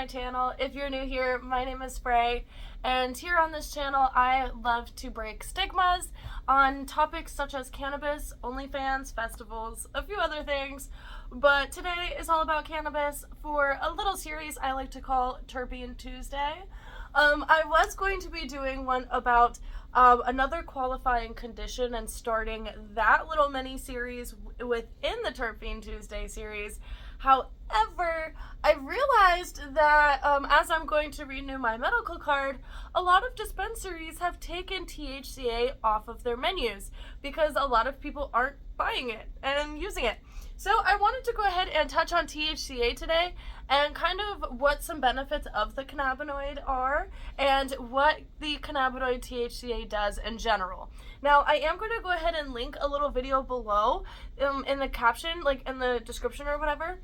channel. If you're new here, my name is Spray, and here on this channel I love to break stigmas on topics such as cannabis, OnlyFans, festivals, a few other things. But today is all about cannabis for a little series I like to call Terpene Tuesday. I was going to be doing one about another qualifying condition and starting that little mini-series within the Terpene Tuesday series. However, I realized that as I'm going to renew my medical card, a lot of dispensaries have taken THCA off of their menus because a lot of people aren't buying it and using it. So I wanted to go ahead and touch on THCA today and kind of what some benefits of the cannabinoid are and what the cannabinoid THCA does in general. Now, I am going to go ahead and link a little video below in the caption, like in the description or whatever.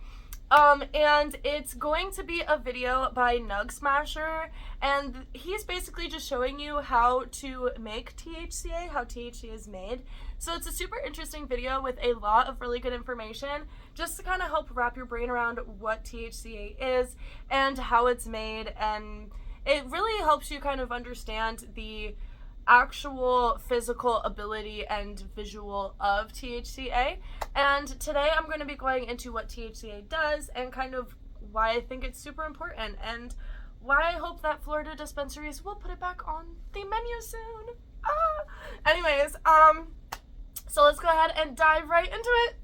And it's going to be a video by Nug Smasher, and he's basically just showing you how to make THCA, how THCA is made. So it's a super interesting video with a lot of really good information, just to kind of help wrap your brain around what THCA is and how it's made, and it really helps you kind of understand the actual physical ability and visual of THCA. And today I'm going to be going into what THCA does and kind of why I think it's super important and why I hope that Florida dispensaries will put it back on the menu soon. Anyways, so let's go ahead and dive right into it.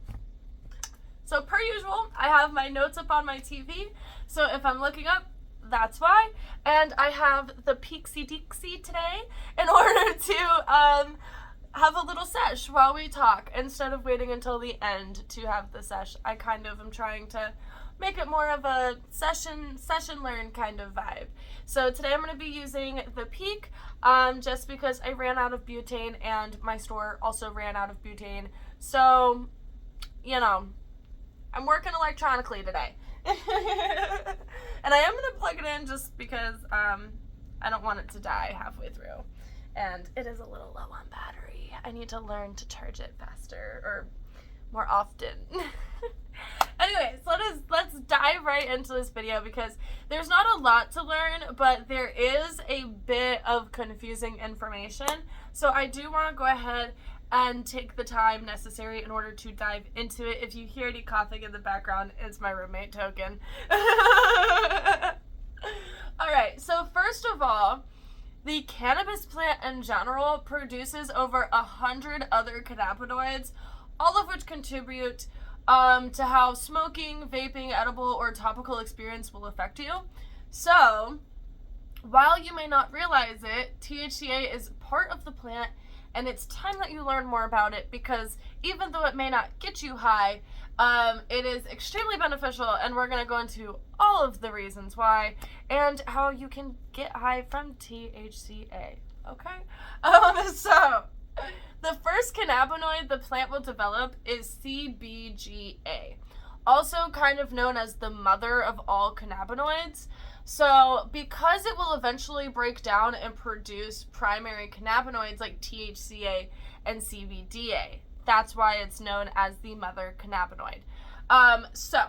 So per usual, I have my notes up on my TV, so if I'm looking up, that's why. And I have the Peaksy Deaksy today in order to have a little sesh while we talk instead of waiting until the end to have the sesh. I kind of am trying to make it more of a session learn kind of vibe. So today I'm going to be using the Peak just because I ran out of butane and my store also ran out of butane. So, you know, I'm working electronically today. And I am going to plug it in just because I don't want it to die halfway through. And it is a little low on battery. I need to learn to charge it faster or more often. Anyways, let's dive right into this video because there's not a lot to learn, but there is a bit of confusing information. So I do want to go ahead and take the time necessary in order to dive into it. If you hear any coughing in the background, it's my roommate token. Alright, so first of all, the cannabis plant in general produces over 100 other cannabinoids, all of which contribute to how smoking, vaping, edible, or topical experience will affect you. So, while you may not realize it, THCA is part of the plant, and it's time that you learn more about it because even though it may not get you high, it is extremely beneficial, and we're going to go into all of the reasons why and how you can get high from THCA, okay? So, the first cannabinoid the plant will develop is CBGA, also kind of known as the mother of all cannabinoids. So, because it will eventually break down and produce primary cannabinoids like THCA and CBDA, that's why it's known as the mother cannabinoid. So,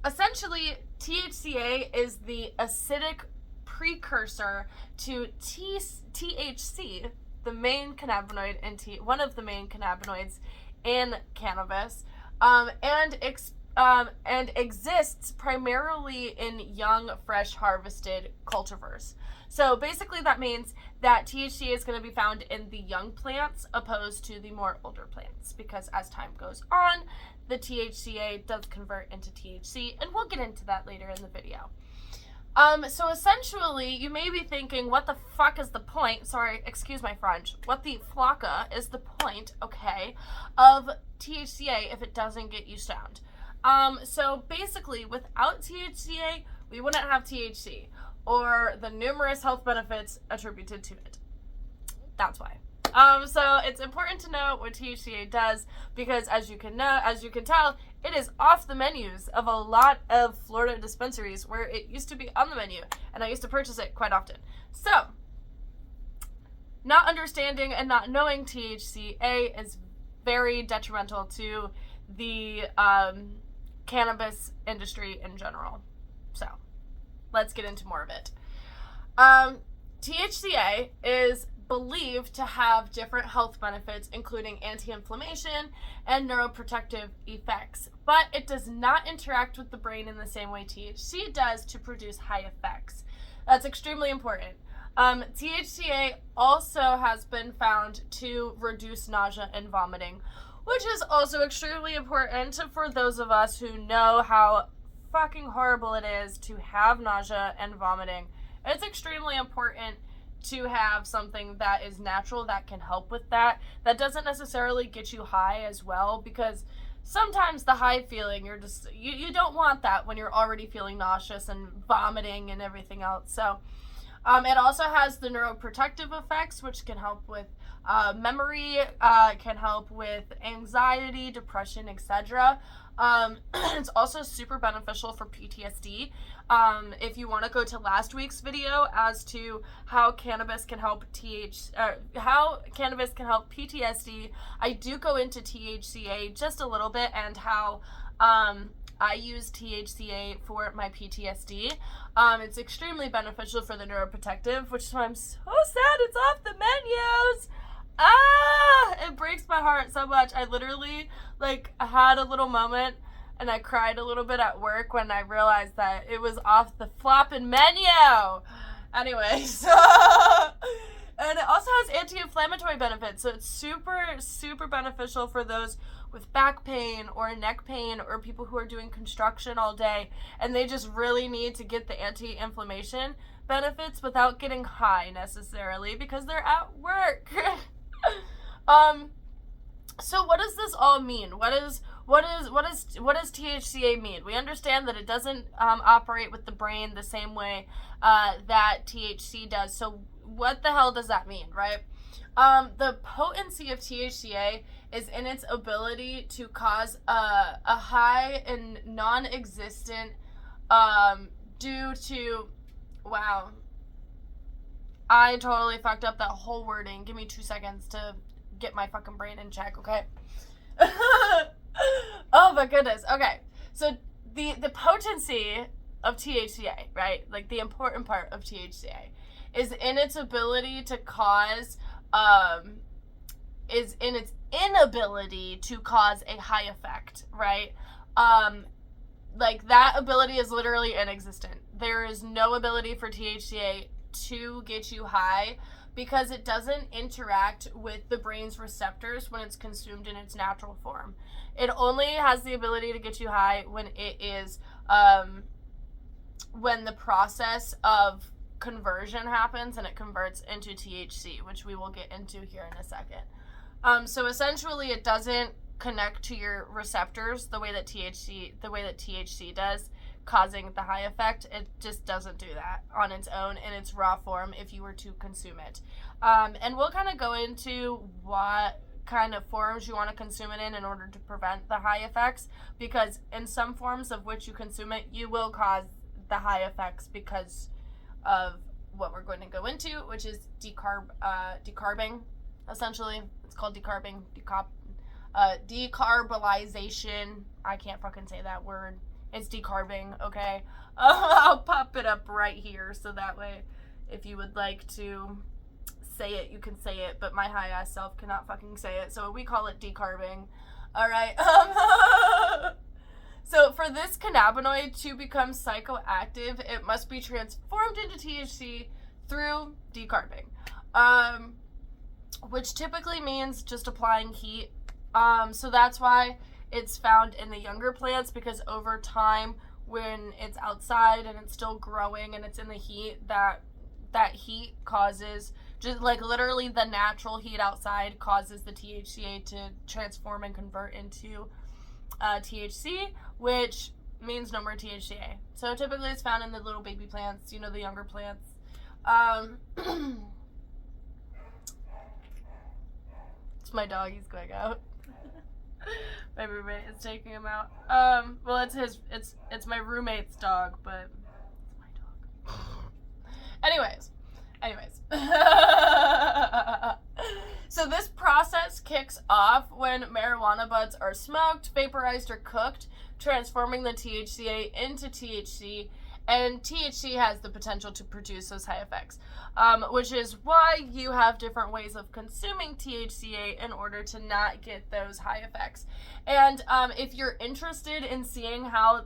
essentially, THCA is the acidic precursor to THC, the main cannabinoid in one of the main cannabinoids in cannabis, and exists primarily in young, fresh harvested cultivars. So basically that means that THCA is going to be found in the young plants opposed to the more older plants, because as time goes on, the THCA does convert into THC, and we'll get into that later in the video. So essentially, you may be thinking, what the fuck is the point, sorry, excuse my French, what the flocka is the point, okay, of THCA if it doesn't get you stoned? So basically, without THCA, we wouldn't have THC, or the numerous health benefits attributed to it. That's why. So it's important to know what THCA does because as you can tell, it is off the menus of a lot of Florida dispensaries where it used to be on the menu, and I used to purchase it quite often. So, not understanding and not knowing THCA is very detrimental to the cannabis industry in general. So, let's get into more of it. THCA is believed to have different health benefits, including anti-inflammation and neuroprotective effects, but it does not interact with the brain in the same way THC does to produce high effects. That's extremely important. THCA also has been found to reduce nausea and vomiting, which is also extremely important for those of us who know how fucking horrible it is to have nausea and vomiting. It's extremely important to have something that is natural that can help with that. That doesn't necessarily get you high as well, because sometimes the high feeling, you don't want that when you're already feeling nauseous and vomiting and everything else. So it also has the neuroprotective effects, which can help with memory, can help with anxiety, depression, etc. It's also super beneficial for PTSD. If you want to go to last week's video as to how cannabis can help PTSD, I do go into THCA just a little bit and how I use THCA for my PTSD. It's extremely beneficial for the neuroprotective, which is why I'm so sad it's off the menus. It breaks my heart so much. I literally, I had a little moment and I cried a little bit at work when I realized that it was off the flopping menu. Anyways, and it also has anti-inflammatory benefits, so it's super, super beneficial for those with back pain or neck pain or people who are doing construction all day and they just really need to get the anti-inflammation benefits without getting high necessarily because they're at work. So what does this all mean? What does THCA mean? We understand that it doesn't operate with the brain the same way that THC does. So what the hell does that mean, right? The potency of THCA is in its ability to cause a high and non-existent due to, wow, I totally fucked up that whole wording. Give me 2 seconds to get my fucking brain in check, okay? Oh my goodness. Okay. So the potency of THCA, right? Like the important part of THCA is in its ability to cause is in its inability to cause a high effect, right? Like that ability is literally inexistent. There is no ability for THCA to get you high because it doesn't interact with the brain's receptors when it's consumed in its natural form. It only has the ability to get you high when it is, when the process of conversion happens and it converts into THC, which we will get into here in a second. So essentially it doesn't connect to your receptors the way that THC does, causing the high effect. It just doesn't do that on its own in its raw form if you were to consume it. And we'll kind of go into what kind of forms you want to consume it in order to prevent the high effects, because in some forms of which you consume it, you will cause the high effects because of what we're going to go into, which is decarbing, essentially. It's called decarbing, decarbonization. I can't fucking say that word. It's decarbing, okay? I'll pop it up right here so that way if you would like to say it, you can say it, but my high-ass self cannot fucking say it, so we call it decarbing. Alright, so for this cannabinoid to become psychoactive, it must be transformed into THC through decarbing, which typically means just applying heat. So that's why it's found in the younger plants, because over time when it's outside and it's still growing and it's in the heat, that heat causes, just like literally the natural heat outside causes the THCA to transform and convert into THC, which means no more THCA. So typically it's found in the little baby plants, the younger plants. It's my dog, he's going out. My roommate is taking him out. Well, it's my roommate's dog, but it's my dog. Anyways. So this process kicks off when marijuana buds are smoked, vaporized, or cooked, transforming the THCA into THC, And THC has the potential to produce those high effects, which is why you have different ways of consuming THCA in order to not get those high effects. And if you're interested in seeing how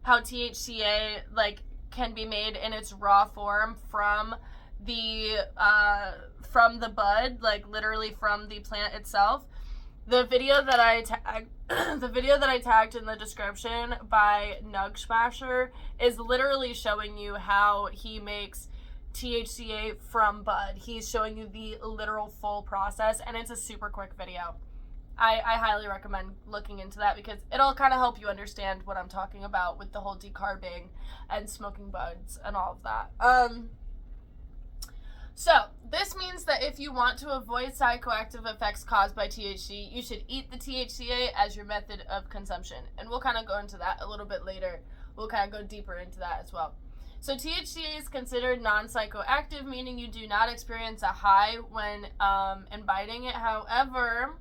THCA like can be made in its raw form from the bud, like literally from the plant itself, the video that I tagged in the description by Nug Smasher is literally showing you how he makes THCA from bud. He's showing you the literal full process, and it's a super quick video. I highly recommend looking into that because it'll kind of help you understand what I'm talking about with the whole decarbing and smoking buds and all of that. So, this means that if you want to avoid psychoactive effects caused by THC, you should eat the THCA as your method of consumption. And we'll kind of go into that a little bit later. We'll kind of go deeper into that as well. So, THCA is considered non-psychoactive, meaning you do not experience a high when imbibing it. However,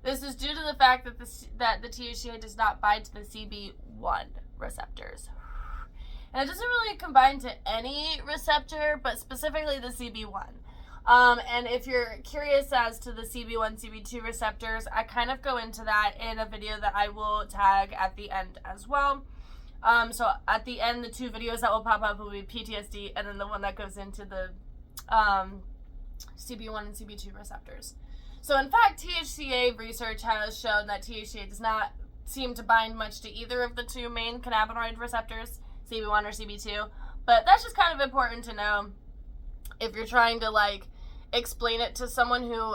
this is due to the fact that the THCA does not bind to the CB1 receptors. And it doesn't really combine to any receptor, but specifically the CB1. And if you're curious as to the CB1, CB2 receptors, I kind of go into that in a video that I will tag at the end as well. So at the end, the two videos that will pop up will be PTSD, and then the one that goes into the CB1 and CB2 receptors. So in fact, THCA research has shown that THCA does not seem to bind much to either of the two main cannabinoid receptors, CB1 or CB2, but that's just kind of important to know if you're trying to like explain it to someone who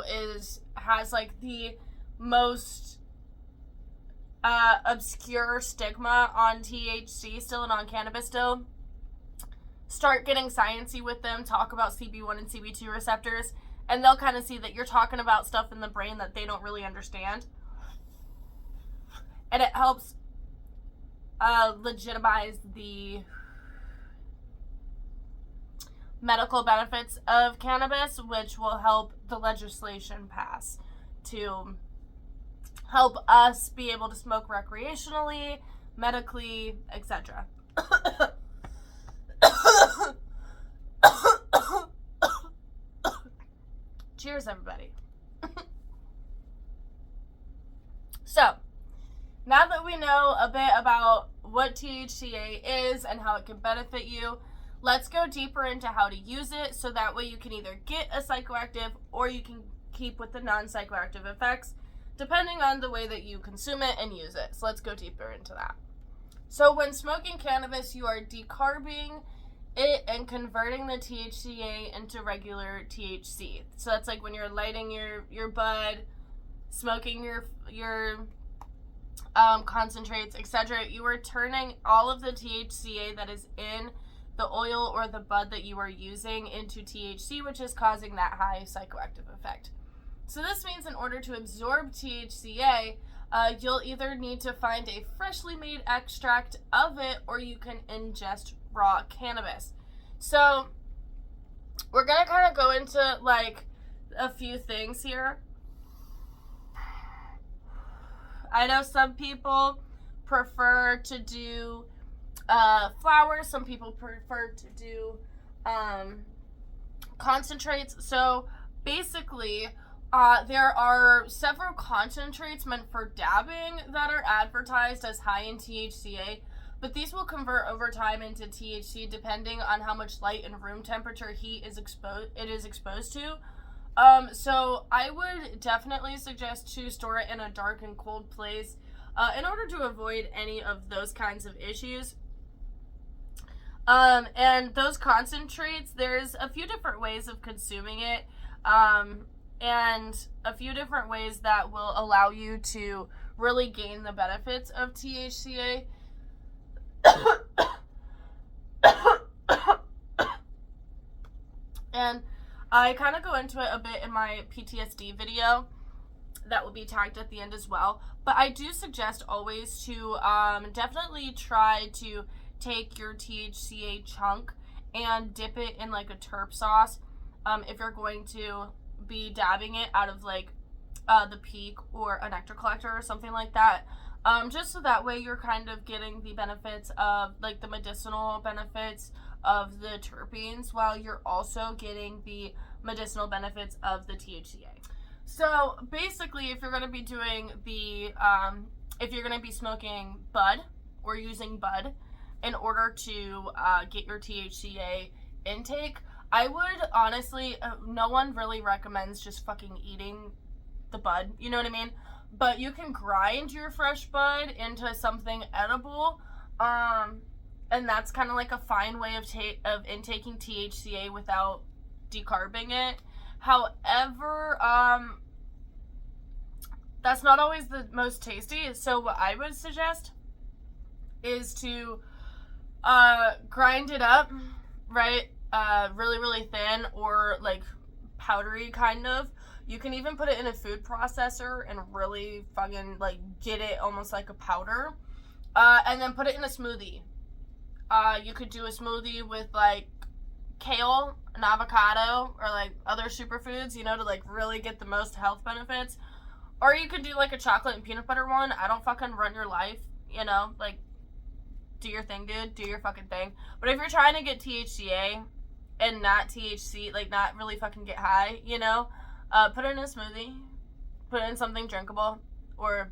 has like the most obscure stigma on THC still and on cannabis still. Start getting sciencey with them, talk about CB1 and CB2 receptors, and they'll kind of see that you're talking about stuff in the brain that they don't really understand, and it helps legitimize the medical benefits of cannabis, which will help the legislation pass to help us be able to smoke recreationally, medically, etc. Cheers, everybody. So, now that we know a bit about what THCA is and how it can benefit you, let's go deeper into how to use it so that way you can either get a psychoactive or you can keep with the non-psychoactive effects, depending on the way that you consume it and use it. So let's go deeper into that. So when smoking cannabis, you are decarbing it and converting the THCA into regular THC. So that's like when you're lighting your bud, smoking your concentrates, etc. You are turning all of the THCA that is in the oil or the bud that you are using into THC, which is causing that high psychoactive effect. So this means in order to absorb THCA, you'll either need to find a freshly made extract of it or you can ingest raw cannabis. So we're going to kind of go into like a few things here. I know some people prefer to do flour. Some people prefer to do concentrates. So basically, there are several concentrates meant for dabbing that are advertised as high in THCA, but these will convert over time into THC depending on how much light and room temperature heat is exposed to. So I would definitely suggest to store it in a dark and cold place in order to avoid any of those kinds of issues. And those concentrates, there's a few different ways of consuming it, and a few different ways that will allow you to really gain the benefits of THCA. And I kind of go into it a bit in my PTSD video that will be tagged at the end as well. But I do suggest always to definitely try to take your THCA chunk and dip it in like a terp sauce if you're going to be dabbing it out of like the Peak or a Nectar collector or something like that. just so that way you're kind of getting the benefits of, like, the medicinal benefits of the terpenes while you're also getting the medicinal benefits of the THCA. So basically, if you're going to be doing the, if you're going to be smoking bud or using bud in order to get your THCA intake, I would honestly, no one really recommends just fucking eating the bud, you know what I mean? But you can grind your fresh bud into something edible, and that's kind of like a fine way of intaking THCA without decarbing it. However, that's not always the most tasty, so what I would suggest is to grind it up, right, really, really thin, or like powdery kind of. You can even put it in a food processor and really fucking like get it almost like a powder, and then put it in a smoothie. You could do a smoothie with like kale and avocado or like other superfoods, you know, to like really get the most health benefits. Or you could do like a chocolate and peanut butter one. I don't fucking run your life, you know, like do your thing, dude. Do your fucking thing. But if you're trying to get THCA and not THC, like not really fucking get high, you know, put it in a smoothie, put it in something drinkable, or,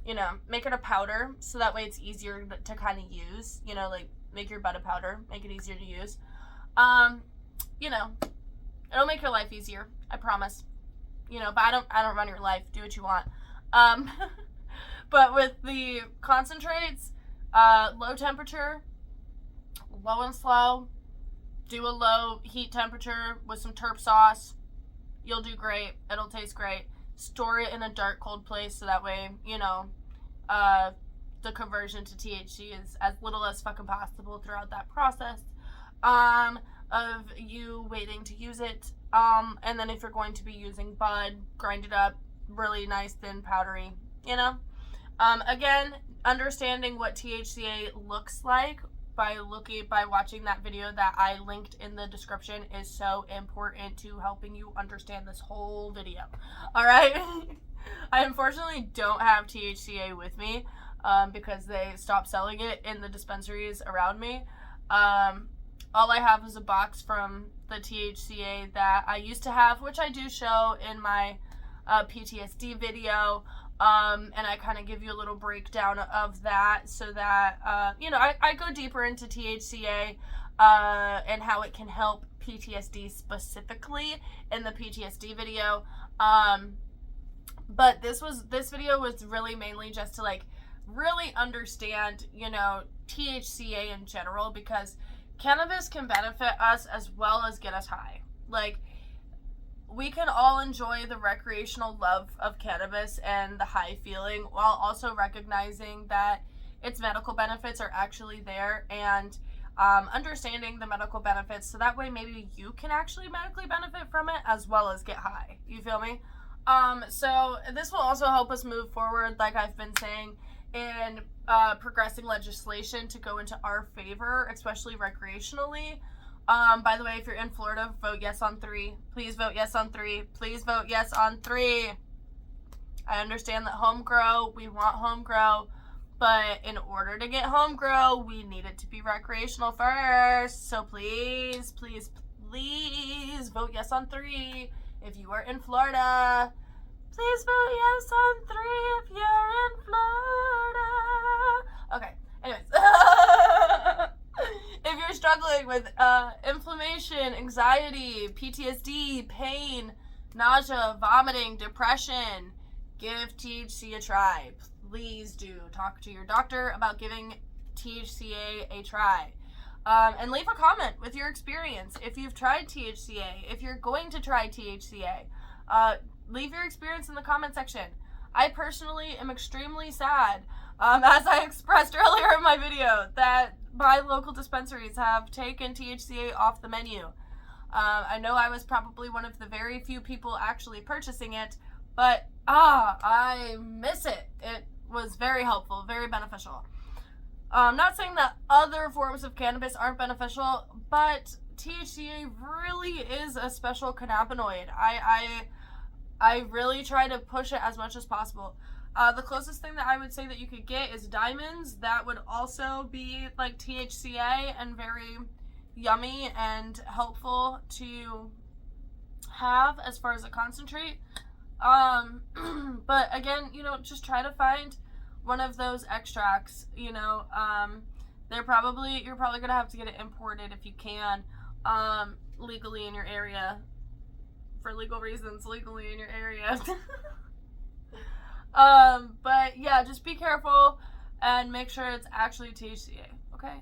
you know, make it a powder so that way it's easier to kind of use, you know, like make your bud a powder, make it easier to use. You know, it'll make your life easier, I promise. You know, but I don't run your life. Do what you want. But with the concentrates, low temperature, low and slow, do a low heat temperature with some terp sauce. You'll do great. It'll taste great. Store it in a dark, cold place so that way, you know, the conversion to THC is as little as fucking possible throughout that process of you waiting to use it. And then if you're going to be using bud, grind it up really nice, thin, powdery, you know. Again, understanding what THCA looks like by watching that video that I linked in the description is so important to helping you understand this whole video. All right. I unfortunately don't have THCA with me because they stopped selling it in the dispensaries around me. All I have is a box from the THCA that I used to have, which I do show in my PTSD video. And I kind of give you a little breakdown of that so that, you know, I go deeper into THCA and how it can help PTSD specifically in the PTSD video. But this video was really mainly just to like really understand, you know, THCA in general, because cannabis can benefit us as well as get us high. Like, we can all enjoy the recreational love of cannabis and the high feeling while also recognizing that its medical benefits are actually there, and understanding the medical benefits so that way maybe you can actually medically benefit from it as well as get high. You feel me? So this will also help us move forward, like I've been saying, in progressing legislation to go into our favor, especially recreationally. By the way, if you're in Florida, vote yes on 3. Please vote yes on 3. Please vote yes on 3. I understand that home grow, we want home grow, but in order to get home grow, we need it to be recreational first. So please, please, please vote yes on 3 if you are in Florida. Please vote yes on 3 if you're in Florida. Okay, anyways. If you're struggling with inflammation, anxiety, PTSD, pain, nausea, vomiting, depression, give THC a try. Please do talk to your doctor about giving THCA a try. And leave a comment with your experience. If you've tried THCA, if you're going to try THCA, leave your experience in the comment section. I personally am extremely sad, as I expressed earlier in my video, that my local dispensaries have taken THCA off the menu. I know I was probably one of the very few people actually purchasing it, but I miss it. It was very helpful, very beneficial. I'm not saying that other forms of cannabis aren't beneficial, but THCA really is a special cannabinoid. I really try to push it as much as possible. The closest thing that I would say that you could get is diamonds. That would also be like THCA and very yummy and helpful to have as far as a concentrate. But again, you know, just try to find one of those extracts, you know. You're probably gonna have to get it imported if you can, legally in your area, for legal reasons, legally in your area. But yeah, just be careful and make sure it's actually THCA, okay?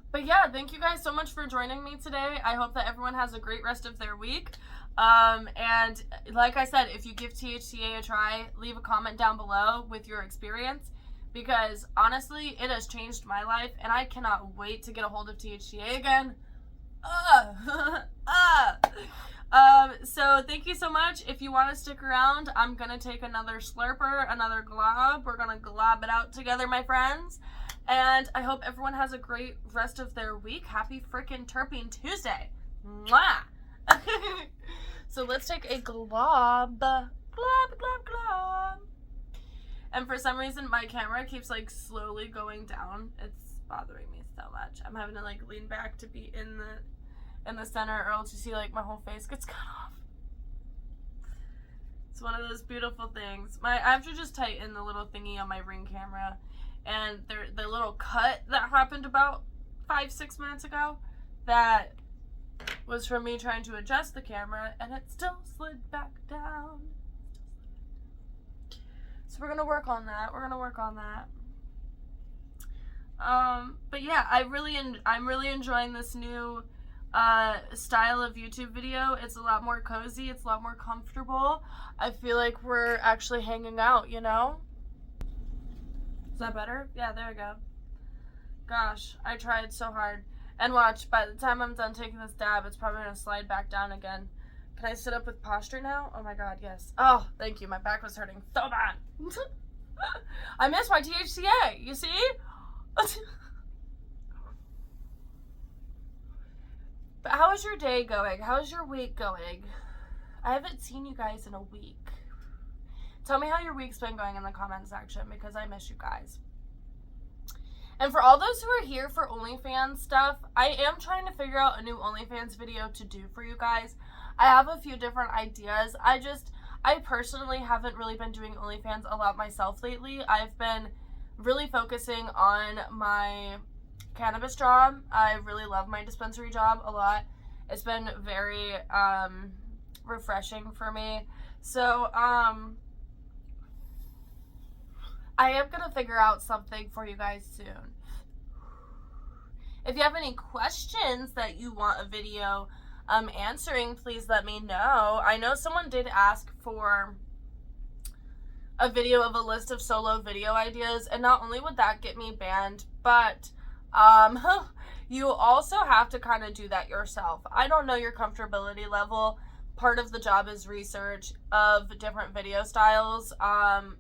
But yeah, thank you guys so much for joining me today. I hope that everyone has a great rest of their week. And like I said, if you give THCA a try, leave a comment down below with your experience, because honestly, it has changed my life, and I cannot wait to get a hold of THCA again. So thank you so much. If you want to stick around, I'm gonna take another slurper, another glob. We're gonna glob it out together, my friends. And I hope everyone has a great rest of their week. Happy freaking Terpene Tuesday. Mwah! So let's take a glob. Glob, glob, glob. And for some reason, my camera keeps like slowly going down. It's bothering me so much. I'm having to like lean back to be in the center, or else you see like my whole face gets cut off. It's one of those beautiful things. I have to just tighten the little thingy on my Ring camera, and the little cut that happened about 5-6 minutes ago, that was from me trying to adjust the camera, and it still slid back down. So we're gonna work on that. But yeah, I'm really enjoying this new style of YouTube video. It's a lot more cozy, it's a lot more comfortable. I feel like we're actually hanging out, you know? Is that better? Yeah, there we go. Gosh, I tried so hard. And watch, by the time I'm done taking this dab, it's probably gonna slide back down again. Can I sit up with posture now? Oh my god, yes. Oh, thank you. My back was hurting so bad. I missed my THCA, you see? But how is your day going? How's your week going? I haven't seen you guys in a week. Tell me how your week's been going in the comment section, because I miss you guys. And for all those who are here for OnlyFans stuff, I am trying to figure out a new OnlyFans video to do for you guys. I have a few different ideas. I personally haven't really been doing OnlyFans a lot myself lately. I've been really focusing on my cannabis job. I really love my dispensary job a lot. It's been very refreshing for me. So I am gonna figure out something for you guys soon. If you have any questions that you want a video answering, please let me know. I know someone did ask for a video of a list of solo video ideas, and not only would that get me banned, but you also have to kind of do that yourself. I don't know your comfortability level. Part of the job is research of different video styles.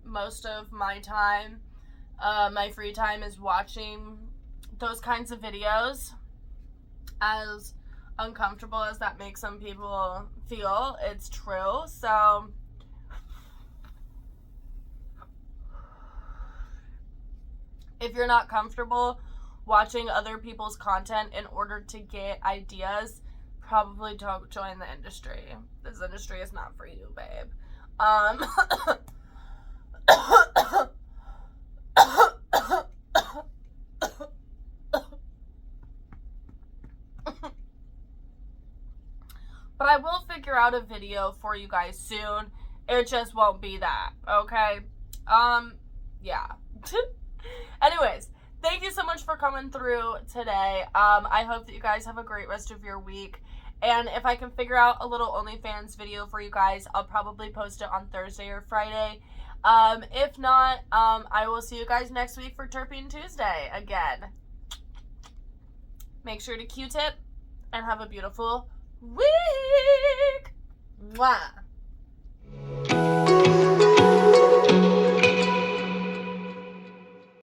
Most of my time, my free time, is watching those kinds of videos. As uncomfortable as that makes some people feel, it's true. So if you're not comfortable watching other people's content in order to get ideas, probably don't join the industry. This industry is not for you, babe. But I will figure out a video for you guys soon. It just won't be that, okay? Yeah. Anyways, thank you so much for coming through today. I hope that you guys have a great rest of your week. And if I can figure out a little OnlyFans video for you guys, I'll probably post it on Thursday or Friday. If not, I will see you guys next week for Terpene Tuesday again. Make sure to Q-tip and have a beautiful week. Mwah.